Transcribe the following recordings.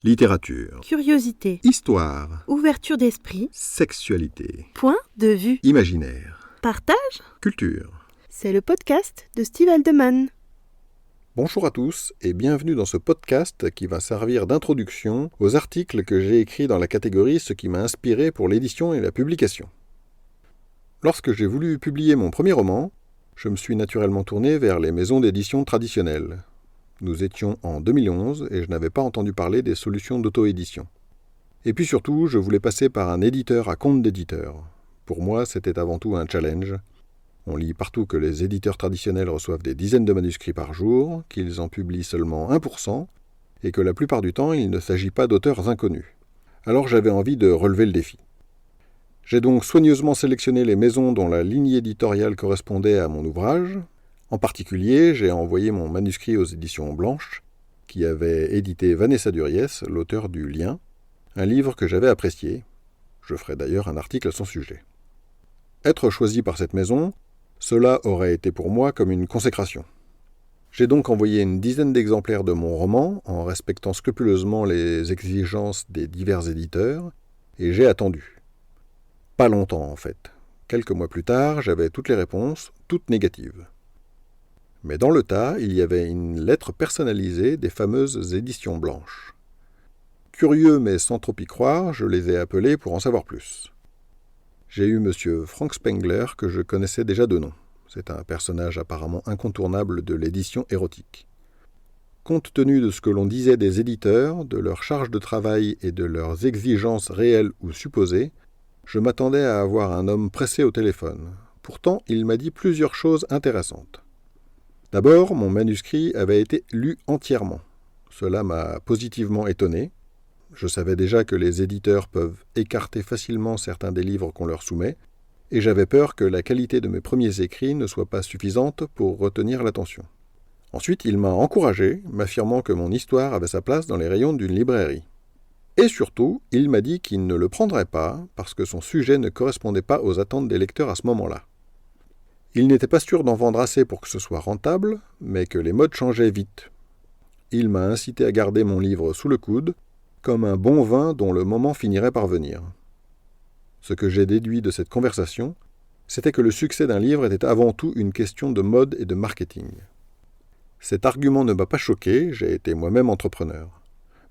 Littérature, Curiosité, histoire, ouverture d'esprit, sexualité, point de vue, imaginaire, partage, culture. c'est le podcast de Steve Haldeman. Bonjour à tous et bienvenue dans ce podcast qui va servir d'introduction aux articles que j'ai écrits dans la catégorie Ce qui m'a inspiré pour l'édition et la publication. Lorsque j'ai voulu publier mon premier roman, je me suis naturellement tourné vers les maisons d'édition traditionnelles. Nous étions en 2011 et je n'avais pas entendu parler des solutions d'auto-édition. Et puis surtout, je voulais passer par un éditeur à compte d'éditeur. Pour moi, c'était avant tout un challenge. On lit partout que les éditeurs traditionnels reçoivent des dizaines de manuscrits par jour, qu'ils en publient seulement 1%, et que la plupart du temps, il ne s'agit pas d'auteurs inconnus. Alors j'avais envie de relever le défi. J'ai donc soigneusement sélectionné les maisons dont la ligne éditoriale correspondait à mon ouvrage. En particulier, j'ai envoyé mon manuscrit aux éditions Blanche, qui avaient édité Vanessa Duriès, l'auteur du Lien, un livre que j'avais apprécié. Je ferai d'ailleurs un article à son sujet. Être choisi par cette maison, cela aurait été pour moi comme une consécration. J'ai donc envoyé une dizaine d'exemplaires de mon roman, en respectant scrupuleusement les exigences des divers éditeurs, et j'ai attendu. Pas longtemps en fait. Quelques mois plus tard, j'avais toutes les réponses, toutes négatives. Mais dans le tas, il y avait une lettre personnalisée des fameuses éditions Blanches. Curieux mais sans trop y croire, je les ai appelés pour en savoir plus. J'ai eu M. Frank Spengler que je connaissais déjà de nom. C'est un personnage apparemment incontournable de l'édition érotique. Compte tenu de ce que l'on disait des éditeurs, de leur charge de travail et de leurs exigences réelles ou supposées, je m'attendais à avoir un homme pressé au téléphone. Pourtant, il m'a dit plusieurs choses intéressantes. D'abord, mon manuscrit avait été lu entièrement. Cela m'a positivement étonné. Je savais déjà que les éditeurs peuvent écarter facilement certains des livres qu'on leur soumet, et j'avais peur que la qualité de mes premiers écrits ne soit pas suffisante pour retenir l'attention. Ensuite, il m'a encouragé, m'affirmant que mon histoire avait sa place dans les rayons d'une librairie. Et surtout, il m'a dit qu'il ne le prendrait pas parce que son sujet ne correspondait pas aux attentes des lecteurs à ce moment-là. Il n'était pas sûr d'en vendre assez pour que ce soit rentable, mais que les modes changeaient vite. Il m'a incité à garder mon livre sous le coude, comme un bon vin dont le moment finirait par venir. Ce que j'ai déduit de cette conversation, c'était que le succès d'un livre était avant tout une question de mode et de marketing. Cet argument ne m'a pas choqué, j'ai été moi-même entrepreneur.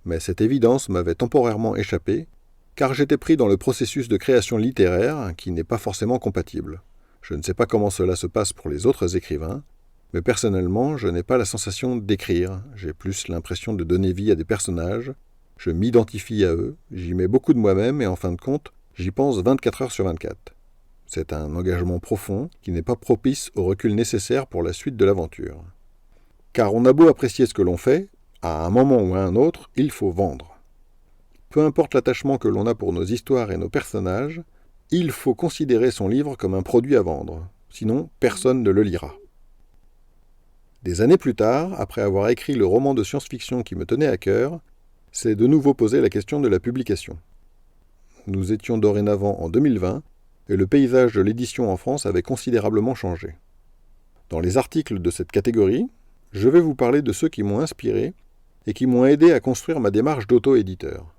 Mais cette évidence m'avait temporairement échappé, car j'étais pris dans le processus de création littéraire qui n'est pas forcément compatible. Je ne sais pas comment cela se passe pour les autres écrivains, mais personnellement, je n'ai pas la sensation d'écrire. J'ai plus l'impression de donner vie à des personnages. Je m'identifie à eux, j'y mets beaucoup de moi-même et en fin de compte, j'y pense 24 heures sur 24. C'est un engagement profond qui n'est pas propice au recul nécessaire pour la suite de l'aventure. Car on a beau apprécier ce que l'on fait, à un moment ou à un autre, il faut vendre. Peu importe l'attachement que l'on a pour nos histoires et nos personnages, il faut considérer son livre comme un produit à vendre, sinon personne ne le lira. Des années plus tard, après avoir écrit le roman de science-fiction qui me tenait à cœur, s'est de nouveau posé la question de la publication. Nous étions dorénavant en 2020, et le paysage de l'édition en France avait considérablement changé. Dans les articles de cette catégorie, je vais vous parler de ceux qui m'ont inspiré et qui m'ont aidé à construire ma démarche d'auto-éditeur.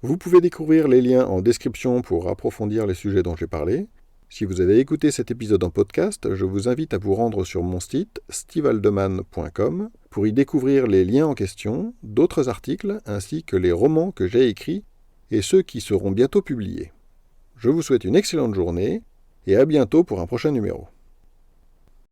Vous pouvez découvrir les liens en description pour approfondir les sujets dont j'ai parlé. Si vous avez écouté cet épisode en podcast, je vous invite à vous rendre sur mon site stevehaldeman.com pour y découvrir les liens en question, d'autres articles ainsi que les romans que j'ai écrits et ceux qui seront bientôt publiés. Je vous souhaite une excellente journée et à bientôt pour un prochain numéro.